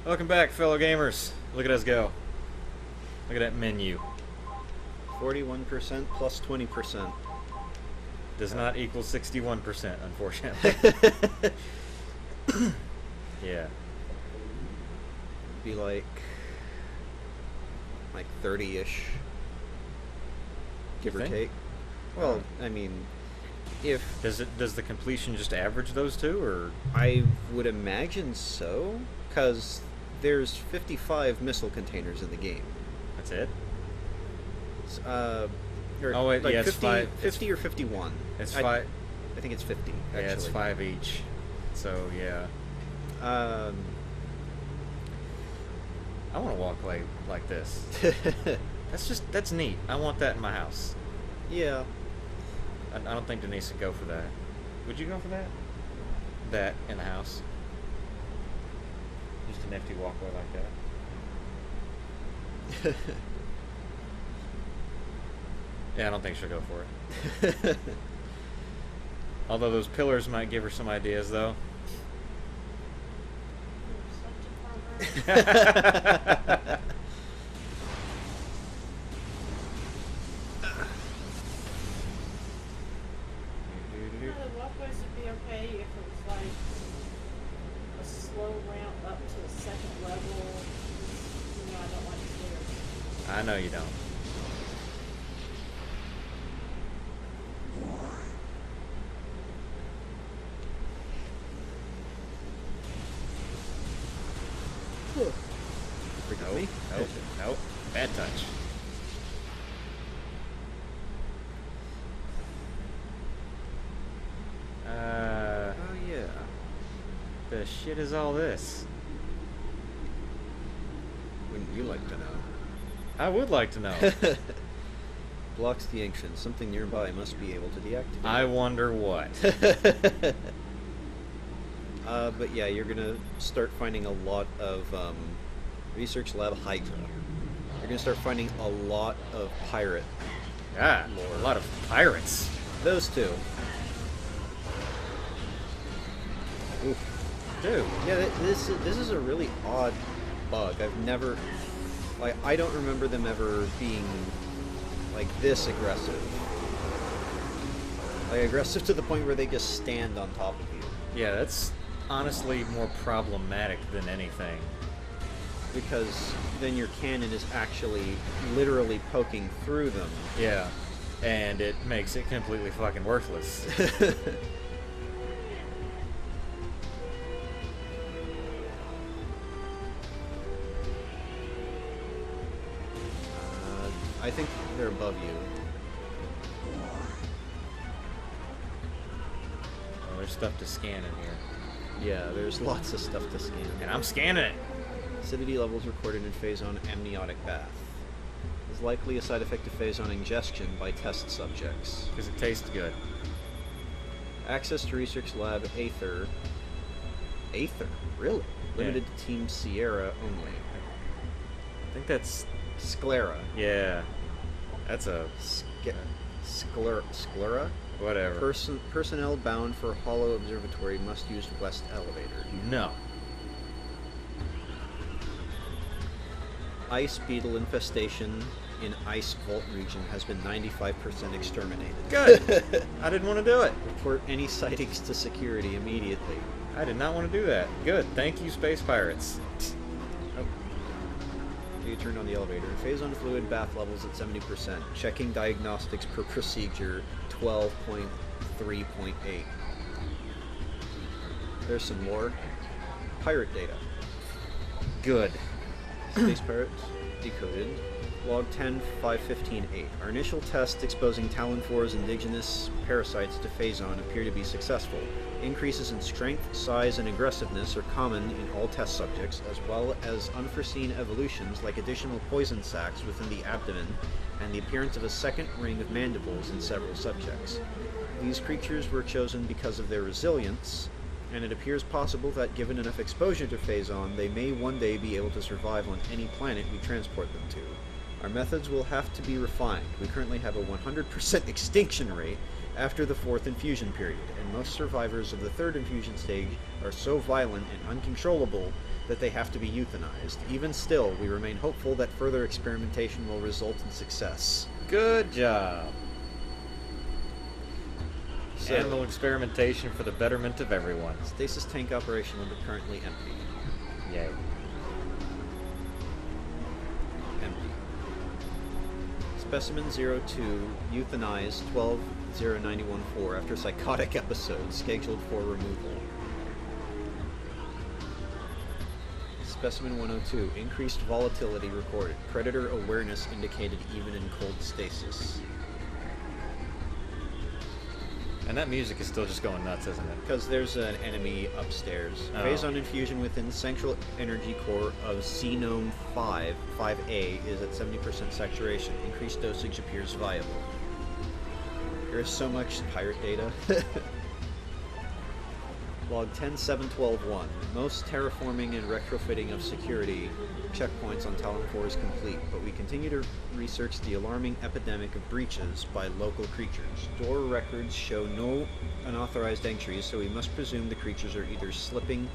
Welcome back, fellow gamers. Look at us go. Look at that menu. 41% plus 20%. Does not equal 61%, unfortunately. Yeah. Be like 30-ish, give or take. Well, I mean, if Does the completion just average those two, or I would imagine so, because there's 55 missile containers in the game. that's it? Or Oh, wait, like yeah, it's 50, five. 50 or 51. It's I, five. I think it's 50. Yeah, Actually. it's 5 each. So yeah, Um, I want to walk like this. That's neat. I want that in my house. yeah. I don't think Denise would go for that. Would you go for that? That in the house? Just a nifty walkway like that. Yeah, I don't think she'll go for it. Although those pillars might give her some ideas, though. The walkways would be okay if it was like a slow ramp up to a second level. You know, I don't like stairs. I know you don't. Forgive Nope, me. nope, nope. Bad touch. Oh yeah. The shit is all this? Wouldn't you like to know? I would like to know. Blocks the ancient. Something nearby must be able to deactivate. I wonder what. But yeah, you're gonna start finding a lot of research lab Hydra. You're gonna start finding a lot of pirate. Ah, a lot of pirates. Those two. Oof. Dude. Yeah, this is a really odd bug. I've never, like, I don't remember them ever being like this aggressive. Like aggressive to the point where they just stand on top of you. Yeah, that's honestly more problematic than anything. Because then your cannon is actually literally poking through them. Yeah, and it makes it completely fucking worthless. I think they're above you. Oh, there's stuff to scan in here. Yeah, there's lots of stuff to scan. And I'm scanning it! Acidity levels recorded in phazon amniotic bath. Is likely a side effect of phazon ingestion by test subjects. Because it tastes good. Access to research lab Aether. Aether? Really? Limited to Team Sierra only. I think that's... Sclera. yeah. That's a... Sclera? whatever. Personnel bound for Hollow Observatory must use West Elevator. No. Ice beetle infestation in Ice Vault region has been 95% exterminated. Good! I didn't want to do it. Report any sightings to security immediately. I did not want to do that. Good. Thank you, Space Pirates. Oh. You turned on the elevator. Phazon fluid bath levels at 70%. Checking diagnostics per procedure 12.3.8. There's some more. Pirate data. Good. Space Pirates decoded. Log 10.515.8. Our initial test exposing Talon 4's indigenous parasites to Phazon appear to be successful. Increases in strength, size, and aggressiveness are common in all test subjects, as well as unforeseen evolutions like additional poison sacs within the abdomen and the appearance of a second ring of mandibles in several subjects. These creatures were chosen because of their resilience, and it appears possible that given enough exposure to Phazon, they may one day be able to survive on any planet we transport them to. Our methods will have to be refined. We currently have a 100% extinction rate, after the 4th infusion period, and most survivors of the 3rd infusion stage are so violent and uncontrollable that they have to be euthanized. Even still, we remain hopeful that further experimentation will result in success. Good job. So, Animal experimentation for the betterment of everyone. stasis tank operational but currently empty. Yay. Empty. Specimen 02 euthanized 12-0914 after psychotic episode scheduled for removal. Specimen 102 increased volatility recorded. Predator awareness indicated even in cold stasis. And that music is still just going nuts, isn't it? Because there's an enemy upstairs. Oh. Phase on infusion within the central energy core of Xenome 5A is at 70% saturation. Increased dosage appears viable. There is so much pirate data. Log 10.7.12.1. Most terraforming and retrofitting of security checkpoints on Talon 4 is complete, but we continue to research the alarming epidemic of breaches by local creatures. Door records show no unauthorized entries, so we must presume the creatures are either slipping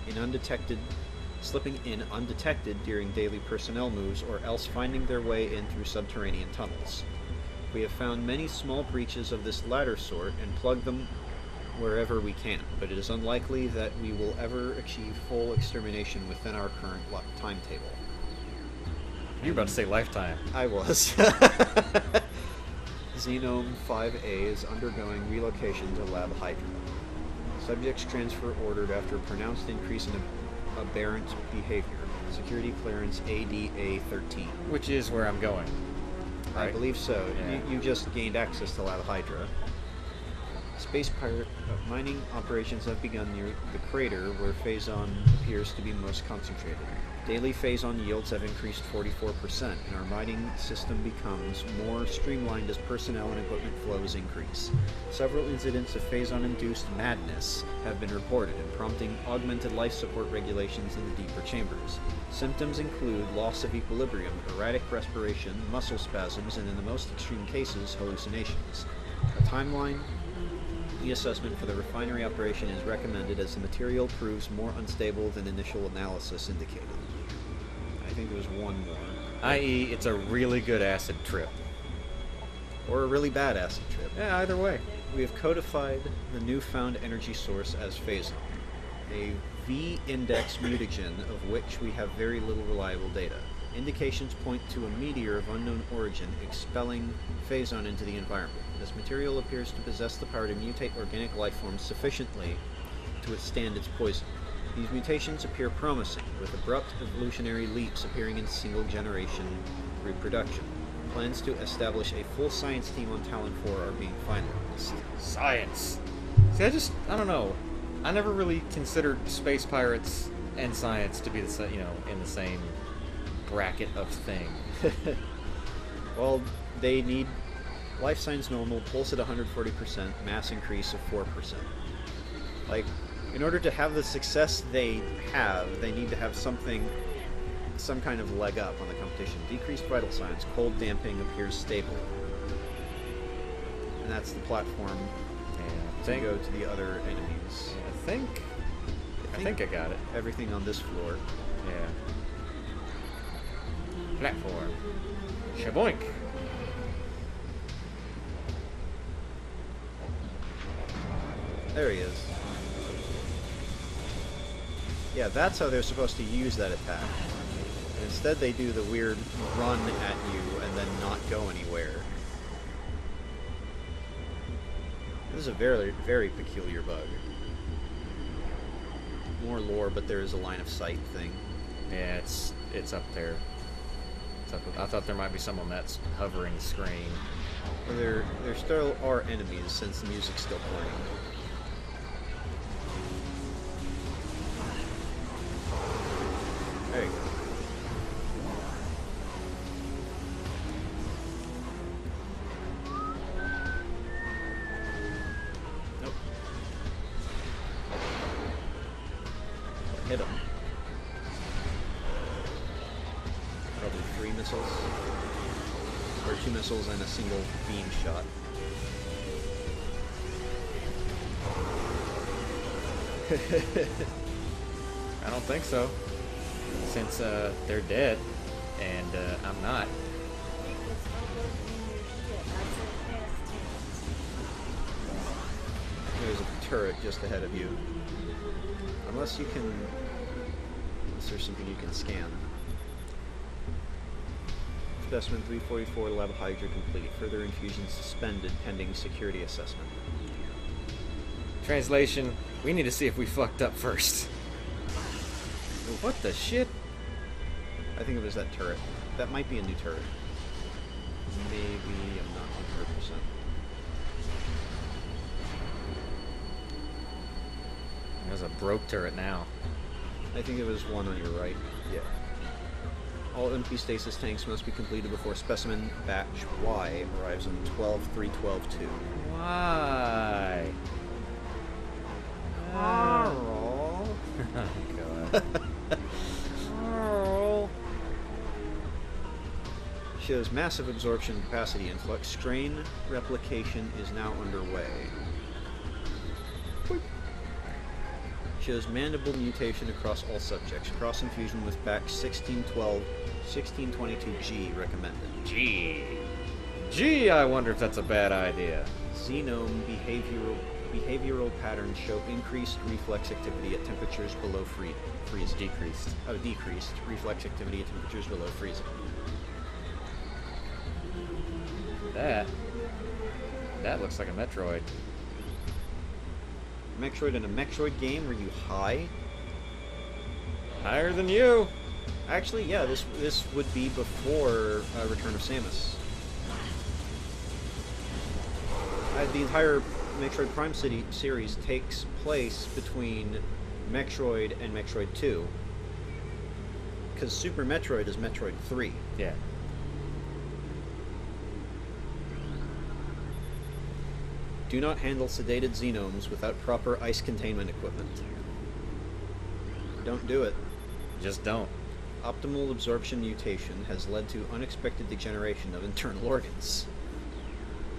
in undetected during daily personnel moves, or else finding their way in through subterranean tunnels. We have found many small breaches of this latter sort and plugged them wherever we can, but it is unlikely that we will ever achieve full extermination within our current timetable. You're about to say lifetime. I was. Xenome 5A is undergoing relocation to Lab Hydra. Subjects transfer ordered after pronounced increase in aberrant behavior. Security clearance ADA-13. Which is where I'm going. I Right? believe so. Yeah. You just gained access to Lab Hydra. Space pirate mining operations have begun near the crater where Phazon appears to be most concentrated. Daily Phazon yields have increased 44%, and our mining system becomes more streamlined as personnel and equipment flows increase. Several incidents of Phazon-induced madness have been reported, and prompting augmented life support regulations in the deeper chambers. Symptoms include loss of equilibrium, erratic respiration, muscle spasms, and in the most extreme cases, hallucinations. A timeline assessment for the refinery operation is recommended as the material proves more unstable than initial analysis indicated. I think there was one more. I.e., it's a really good acid trip. Or a really bad acid trip. Yeah, either way. We have codified the newfound energy source as Phazon, a V-index mutagen of which we have very little reliable data. Indications point to a meteor of unknown origin expelling Phazon into the environment. This material appears to possess the power to mutate organic life forms sufficiently to withstand its poison. These mutations appear promising, with abrupt evolutionary leaps appearing in single-generation reproduction. Plans to establish a full science team on Talon 4 are being finalized. Science. See, I don't know. I never really considered space pirates and science to be the in the same bracket of thing. Well, they need life signs normal, pulse at 140%, mass increase of 4%. Like, in order to have the success they have, they need to have some kind of leg up on the competition. Decreased vital signs, cold damping appears stable. And that's the platform to go to the other enemies. I think I got it. Everything on this floor. Yeah. Platform. Shaboink. There he is. Yeah, that's how they're supposed to use that attack. Instead they do the weird run at you and then not go anywhere. This is a very, very peculiar bug. More lore, but there is a line of sight thing. Yeah, it's up there. I thought there might be someone that's hovering the screen. Well, there still are enemies since the music's still playing. There you go. Nope. Hit him. Probably 3 missiles. Or 2 missiles and a single beam shot. I don't think so. Since they're dead, and I'm not. It's overlooking your shit. I said past tense. There's a turret just ahead of you. Unless there's something you can scan. Specimen 344 lab hydra complete. Further infusion suspended pending security assessment. Translation, we need to see if we fucked up first. What the shit? I think it was that turret. That might be a new turret. Maybe, I'm not 100%. There's a broke turret now. I think it was one on your right. Yeah. All empty stasis tanks must be completed before specimen batch Y arrives on 12/3/12/2. Why? Oh, God. shows massive absorption capacity influx. Strain replication is now underway. Shows mandible mutation across all subjects. Cross infusion with back 1622G recommended. Gee, I wonder if that's a bad idea. Xenome behavioral patterns show increased reflex activity at temperatures below freezing. Decreased. Oh, decreased reflex activity at temperatures below freezing. That looks like a Metroid. Metroid in a Metroid game? Were you high? Higher than you. Actually, yeah, this would be before Return of Samus. The entire Metroid Prime series takes place between Metroid and Metroid 2. Because Super Metroid is Metroid 3. Yeah. Do not handle sedated xenomes without proper ice containment equipment. Don't do it. Just don't. Optimal absorption mutation has led to unexpected degeneration of internal organs.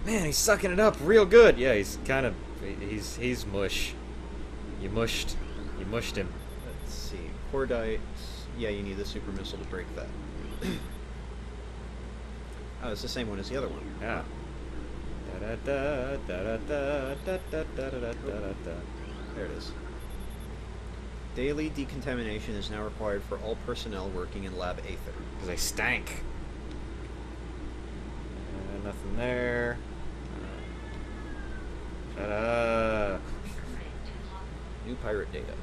Man, he's sucking it up real good. Yeah, he's mush. You mushed him. Let's see. Cordite. Yeah, you need the super missile to break that. Oh, it's the same one as the other one. Yeah. There it is. Daily decontamination is now required for all personnel working in Lab Aether. Because they stank. Nothing there. Shut up. New pirate data.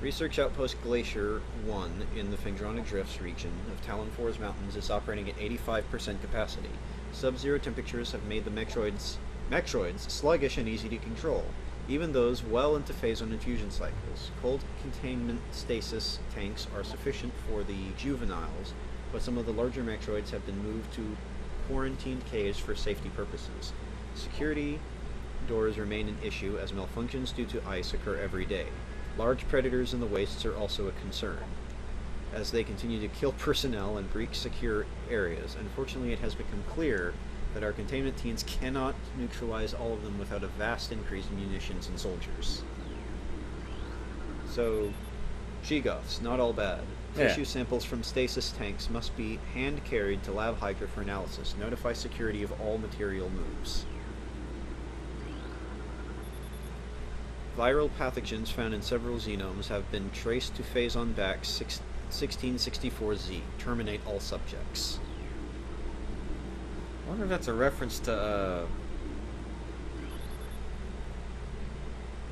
Research Outpost Glacier 1 in the Fendrana Drifts region of Talon 4's mountains is operating at 85% capacity. Sub-zero temperatures have made the Metroids sluggish and easy to control, even those well into phase-on infusion cycles. Cold containment stasis tanks are sufficient for the juveniles, but some of the larger Metroids have been moved to quarantined caves for safety purposes. Security doors remain an issue as malfunctions due to ice occur every day. Large predators in the wastes are also a concern, as they continue to kill personnel and breach secure areas. Unfortunately, it has become clear that our containment teams cannot neutralize all of them without a vast increase in munitions and soldiers. So, Shegoths, not all bad. Yeah. Tissue samples from stasis tanks must be hand-carried to Lab Hydra for analysis. Notify security of all material moves. Viral pathogens found in several xenomes have been traced to phase-on back 1664Z. Terminate all subjects. I wonder if that's a reference to, I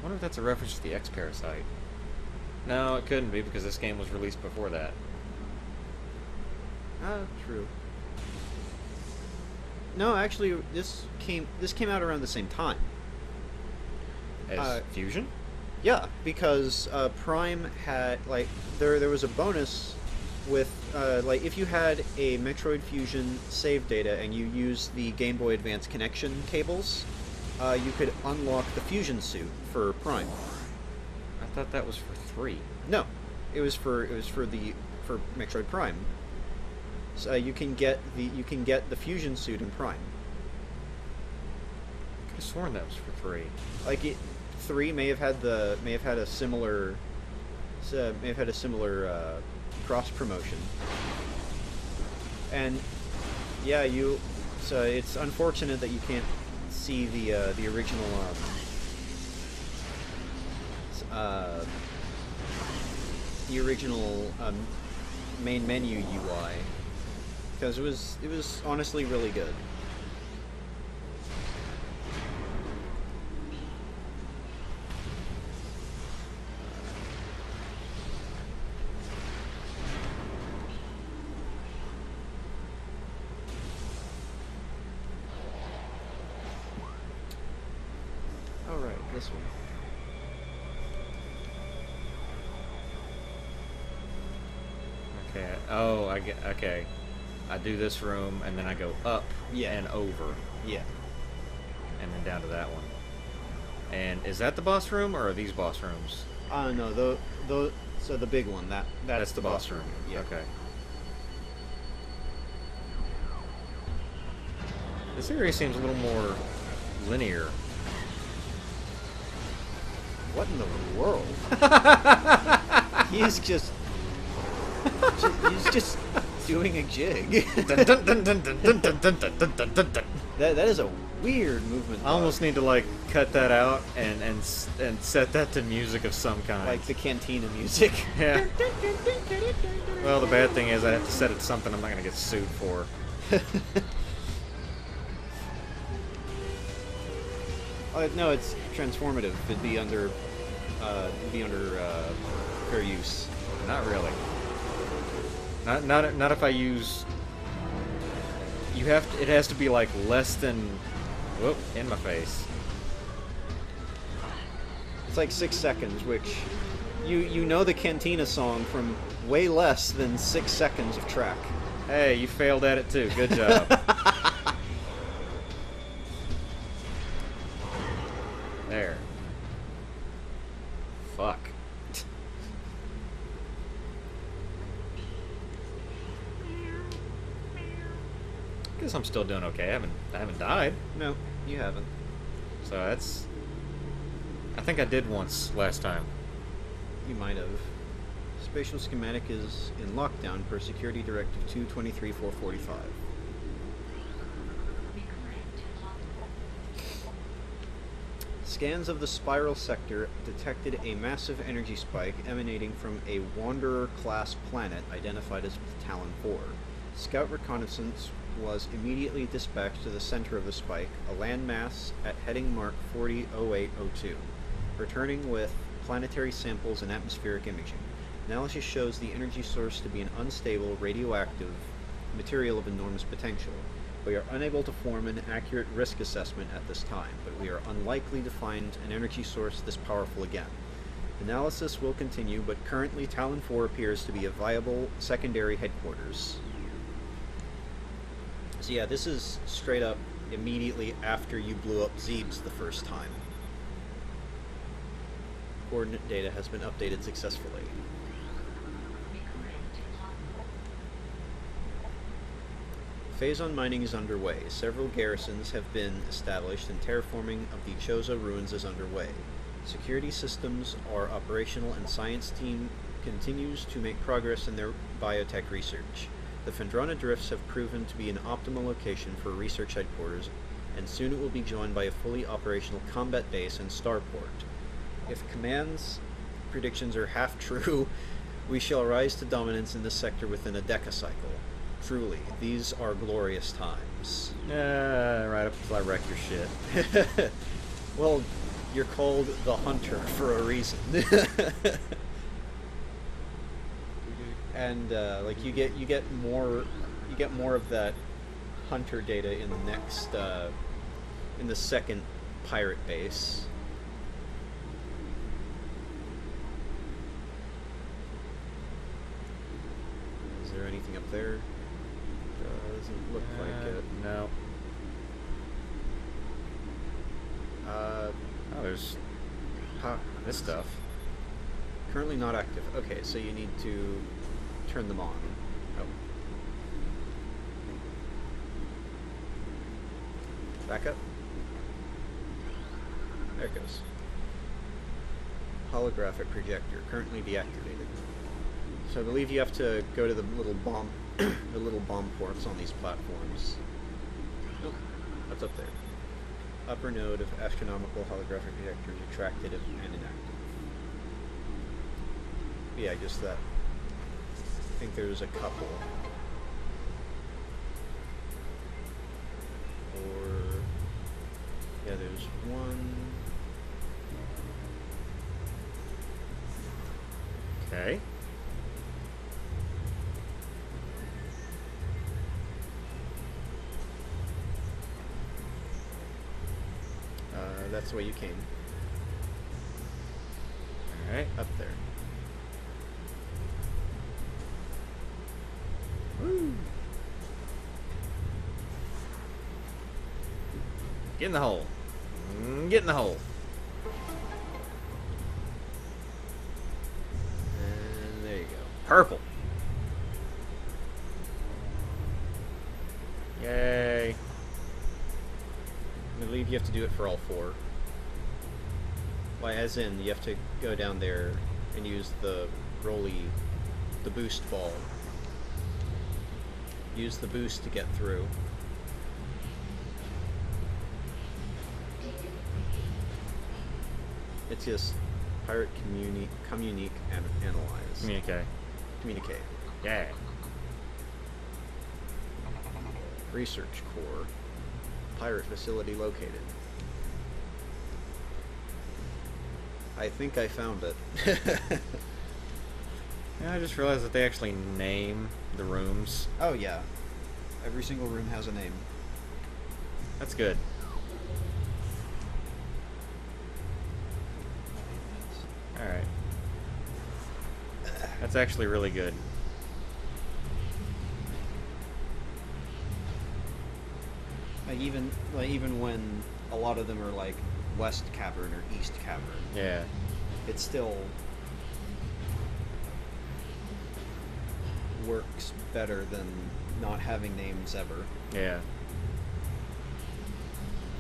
wonder if that's a reference to the X-Parasite. No, it couldn't be, because this game was released before that. Ah, true. No, actually, this came out around the same time. As Fusion? Yeah, because Prime had, like, there was a bonus with, like, if you had a Metroid Fusion save data and you used the Game Boy Advance connection cables, you could unlock the Fusion suit for Prime. I thought that was for 3. No, it was for Metroid Prime. So you can get the Fusion suit in Prime. I could have sworn that was for 3. Like 3 may have had a similar cross promotion. And yeah, so it's unfortunate that you can't see the original main menu UI, because it was honestly really good. All right, this one. Okay. Oh, I get. Okay. I do this room, and then I go up and over, Yeah. and then down to that one. And is that the boss room, or are these boss rooms? No, so the big one, that's the boss room. Yeah. Okay. This area seems a little more linear. What in the world? He's just doing a jig. That is a weird movement. I almost need to like cut that out and set that to music of some kind. Like the cantina music. Yeah. Well, the bad thing is I have to set it to something I'm not gonna get sued for. No, it's transformative. It'd be under fair use. Not really. Not if I use. You have to, it has to be like less than. Whoop! In my face. It's like 6 seconds, which you know the cantina song from way less than 6 seconds of track. Hey, you failed at it too. Good job. There. Fuck. Guess I'm still doing okay. I haven't died. No, you haven't. So that's. I think I did once last time. You might have. Spatial schematic is in lockdown per Security Directive 223-445. Scans of the spiral sector detected a massive energy spike emanating from a Wanderer-class planet identified as Talon 4. Scout reconnaissance was immediately dispatched to the center of the spike, a landmass at heading mark 400802, returning with planetary samples and atmospheric imaging. Analysis shows the energy source to be an unstable, radioactive material of enormous potential. We are unable to form an accurate risk assessment at this time, but we are unlikely to find an energy source this powerful again. Analysis will continue, but currently Talon 4 appears to be a viable secondary headquarters. So yeah, this is straight up immediately after you blew up Zebes the first time. Coordinate data has been updated successfully. Phazon mining is underway. Several garrisons have been established and terraforming of the Choza ruins is underway. Security systems are operational and science team continues to make progress in their biotech research. The Fendrana Drifts have proven to be an optimal location for research headquarters, and soon it will be joined by a fully operational combat base and starport. If Command's predictions are half true, we shall rise to dominance in this sector within a decacycle. Truly, these are glorious times. Right up until I wreck your shit. Well, you're called the Hunter for a reason. And like you get more of that Hunter data in the next in the second pirate base. Is there anything up there? Doesn't look like it. No. Oh, there's this stuff. Currently not active. Okay, so you need to turn them on. Oh. Back up. There it goes. holographic projector, currently deactivated. So I believe you have to go to the little bomb, the little bomb ports on these platforms. Nope, that's up there. Upper node of astronomical holographic projectors attracted and inactive. Yeah, just that. I think there's a couple. Or yeah, there's one. Okay. That's the way you came. Alright. Up there. Woo! Get in the hole. Get in the hole. And there you go. Purple. Yay. I believe you have to do it for all four. Why, as in, you have to go down there and use the boost ball. Use the boost to get through. It's just pirate communique and analyze. Communicate. Yeah. Research core. Pirate facility located. I think I found it. Yeah, I just realized that they actually name the rooms. Oh yeah. Every single room has a name. That's good. Alright. That's actually really good. Even when a lot of them are like West Cavern or East Cavern, Yeah. it still works better than not having names ever. Yeah.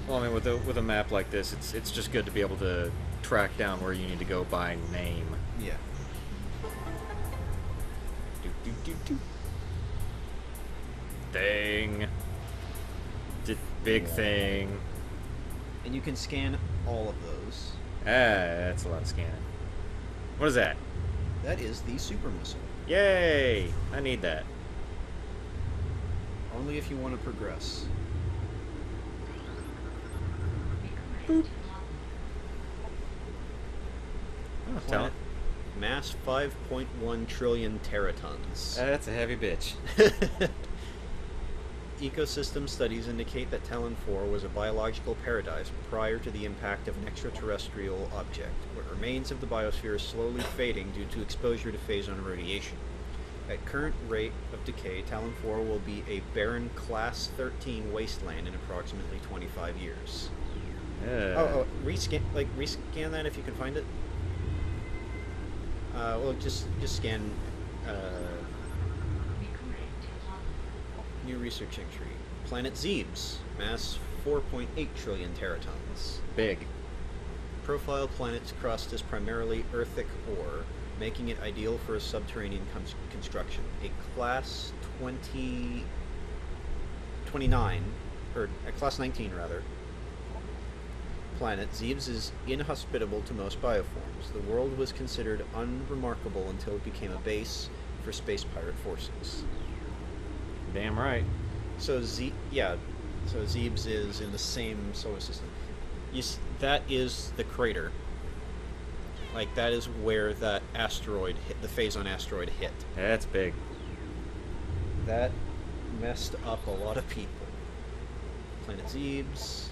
Well, I mean, with a map like this, it's just good to be able to track down where you need to go by name. Yeah. Do. Thing. Big thing. And you can scan all of those. That's a lot of scanning. What is that? That is the super missile. Yay! I need that. Only if you want to progress. Boop. Oh, Planet talent. mass 5.1 trillion teratons. That's a heavy bitch. Ecosystem studies indicate that Talon 4 was a biological paradise prior to the impact of an extraterrestrial object, where remains of the biosphere is slowly fading due to exposure to phazon radiation. At current rate of decay, Talon 4 will be a barren Class 13 wasteland in approximately 25 years. Rescan that if you can find it. Well, just scan. New research entry. Planet Zebes, mass 4.8 trillion teratons. Big. Profile planet's crust is primarily earthic ore, making it ideal for a subterranean construction. A class 29, or a class 19 rather, planet, Zebes is inhospitable to most bioforms. The world was considered unremarkable until it became a base for space pirate forces. Damn right. So Zebes is in the same solar system. That is the crater. Like, that is where that asteroid hit, the Phazon asteroid hit. That's big. That messed up a lot of people. Planet Zebes.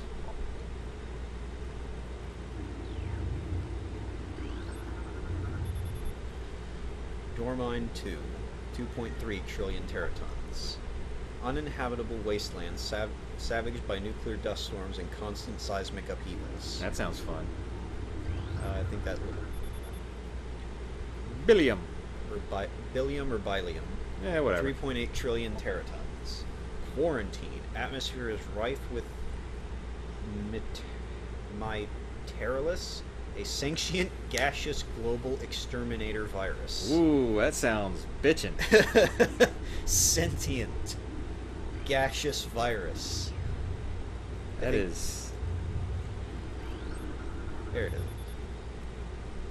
Dormine 2, 2.3 trillion teratons. Uninhabitable wasteland savaged by nuclear dust storms and constant seismic upheavals. That sounds fun. I think that Billium. or billium or bilium. Yeah, whatever. 3.8 trillion teratons. Quarantine. Atmosphere is rife with Myterolus, A sentient gaseous global exterminator virus. Ooh, that sounds bitchin'. Sentient gaseous virus. That is. There it is.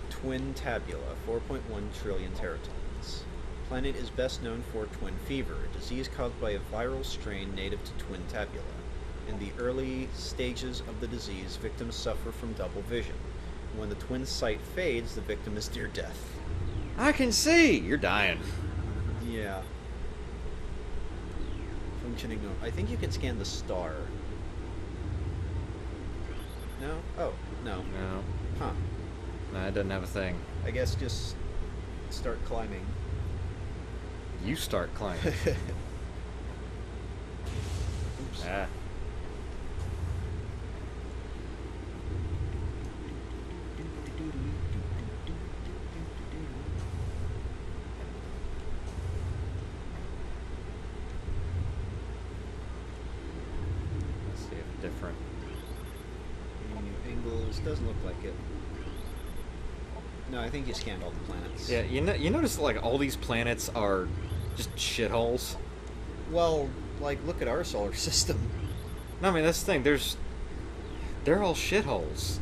Twin tabula, 4.1 trillion teratons. Planet is best known for twin fever, a disease caused by a viral strain native to twin tabula. In the early stages of the disease, victims suffer from double vision. When the twin sight fades, the victim is near death. I can see! You're dying. Yeah. Functioning. I think you can scan the star. No? Oh, no. No. Huh. No, it doesn't have a thing. I guess just start climbing. You start climbing. Oops. Ah. Let's see if different. New angles. Doesn't look like it. No, I think you scanned all the planets. Yeah, you notice like all these planets are just shitholes. Well, like, look at our solar system. No, I mean that's the thing. They're all shitholes.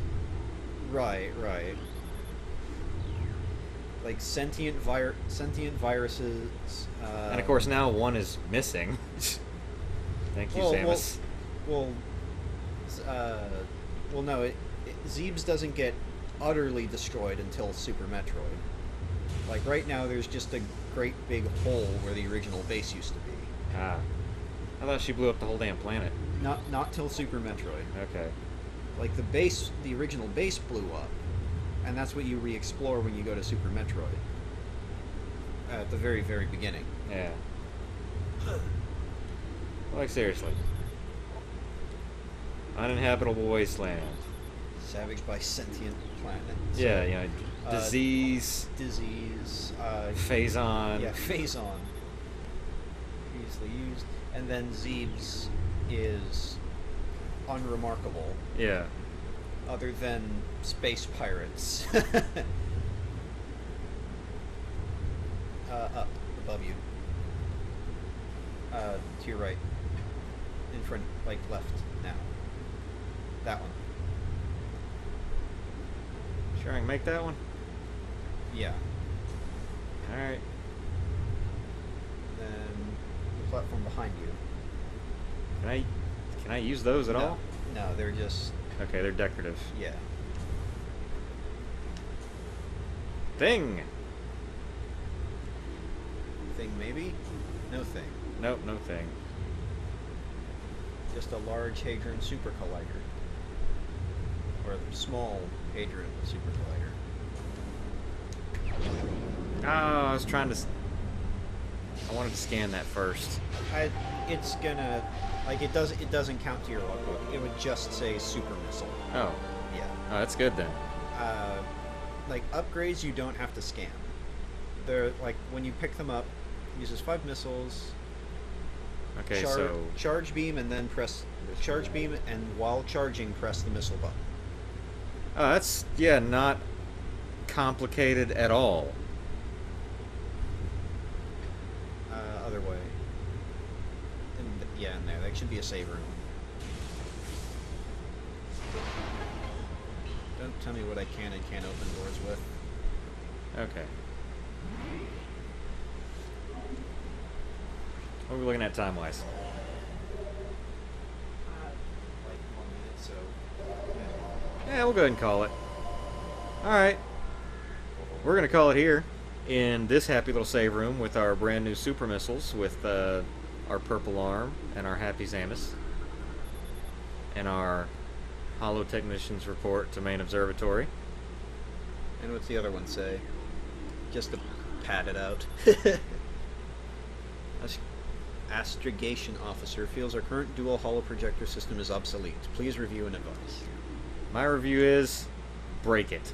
Right, right. Like sentient viruses. And of course now one is missing. Thank you, Samus. Well, no. Zebes doesn't get utterly destroyed until Super Metroid. Like right now, there's just a great big hole where the original base used to be. Ah, I thought she blew up the whole damn planet. Not till Super Metroid. Okay. Like the original base blew up, and that's what you re-explore when you go to Super Metroid. At the very, very beginning. Yeah. Like seriously. Uninhabitable wasteland. Savaged by sentient planet. So, Yeah, you know, disease. Disease. Phazon. Yeah, Phazon. Easily used. And then Zebes is unremarkable. Yeah. Other than space pirates. Up, above you. To your right. In front, like left now. That one. Sure, I can make that one? Yeah. Alright. Then the platform behind you. Can I use those at No. all? No, they're just... Okay, they're decorative. Yeah. Thing! Thing maybe? No thing. Nope, no thing. Just a large Hadron super collider. Or a small Hadron super collider. Oh, I was trying to... I wanted to scan that first. It's gonna... Like, it doesn't count to your logbook. It would just say super missile. Oh. Yeah. Oh, that's good then. Like, upgrades you don't have to scan. They're, like, when you pick them up, it uses 5 missiles... Okay, so... Charge beam and then press... Charge beam and while charging, press the missile button. Oh, that's, yeah, not complicated at all. Other way. Yeah, in there. That should be a save room. Don't tell me what I can and can't open doors with. Okay. What are we looking at time-wise? Like 1 minute, so... Yeah, we'll go ahead and call it. Alright. We're going to call it here in this happy little save room with our brand new super missiles with our purple arm and our happy Samus and our Holo Technicians report to main observatory. And what's the other one say? Just to pad it out. Astrogation officer feels our current dual holoprojector system is obsolete. Please review and advise. My review is break it.